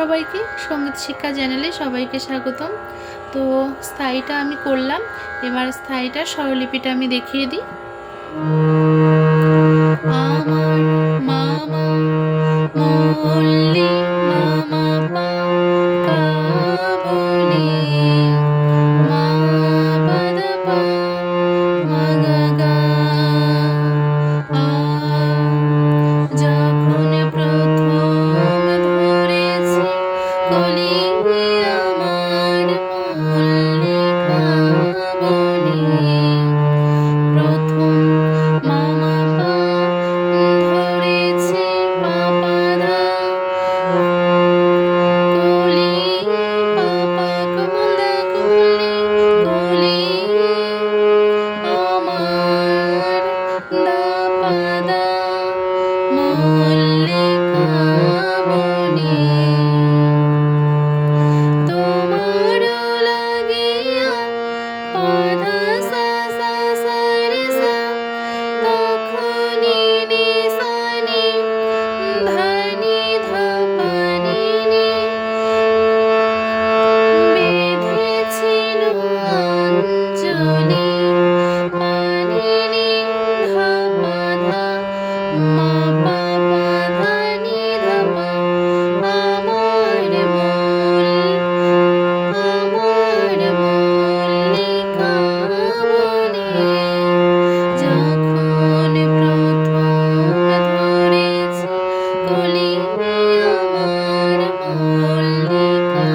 সবাইকে, সঙ্গীত শিক্ষা চ্যানেলে সবাইকে স্বাগতম। তো স্থায়ীটা আমি করলাম, এবার স্থায়ীটার স্বরলিপিটা আমি দেখিয়ে দিই। আমার মামা মল্লি মামা পা কাবলি মা পদ পা মা গা গা আ। যখন প্রথম ধরেছি কলি আমার মল্লিকা বলি, প্রথম মামা পা ধরেছি পাপা ধা কলি পাপা কমলা কমলি কলি আমার দা পা দা মল্লিকা বলি। তোমার লাগিয়া পাধা সা সা সা রে সা তখনি নি সা নি ধানি ধা পা নি নি বেঁধেছিল অঞ্জলি পানি নি ধা পা ধা মা পা পা ধা নি ধা পা। আমার মল্লিকা বলি, যখন প্রথম ধরেছি কলি আমার মল্লিকা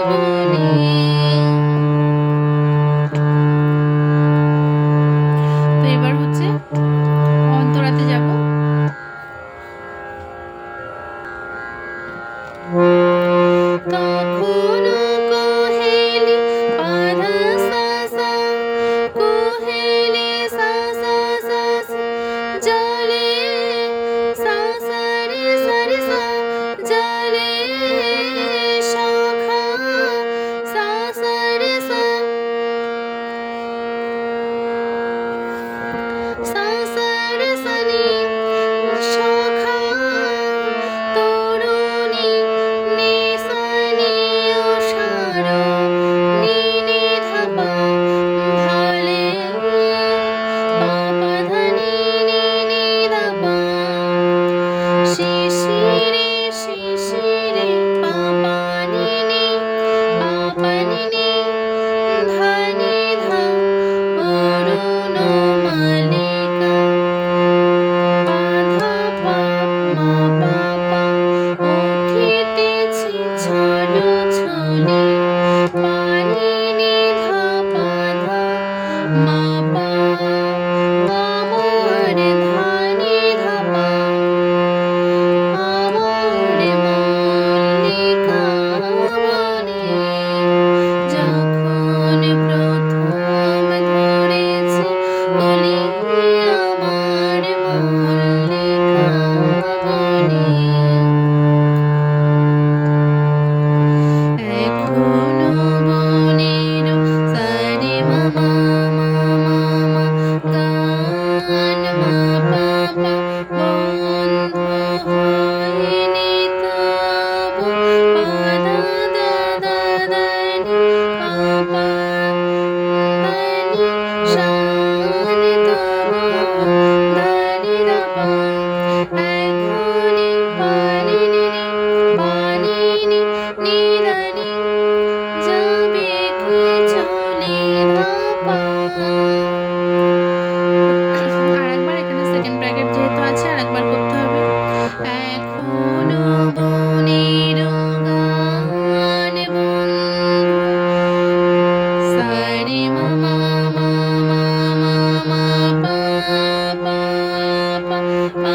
বলি। তো এবার হচ্ছে অন্তরাতে যাব। তখনো কোহেলি পাধা সা সা কোহেলি সা সা সা জলে সা সা রে সা জলে শাখা সা সা রে সা সা সা রে সা নি শাখা তরুণী নি সা নি অসার নি নি ধা পা ভালে পা পা ধা নি নি নি ধা পা শিশিরে শিশিরে পা পা নি নি পা পা নি নি ধা নি ধা অরুণ মালিকা পা ধা পা মা পা পা উঠিতেছি ছলো ছলি পানি নি ধা পা ধা মা পা আমার ধানি ধা পা। আমার মল্লিকা বলি, যখন প্রথম ধরেছি কলি আমার মল্লিকা বলি। এখনো বনের সারে মামা মামা মা গান মা পাপা বন্ধ হয়নি তবু পাদা দাদা দানি পাপা দানি শান তবু দানি দাপা। এখনি পানি নি পানি নি নিদানি যাবে কি চলে ধাপা। আরেকবার এখানে সেকেন্ড ব্র্যাকেট যেহেতু আছে আরেকবার করতে হবে। এখনো বনের গান বন্ধু সারে মামা মামা মা পা পা পা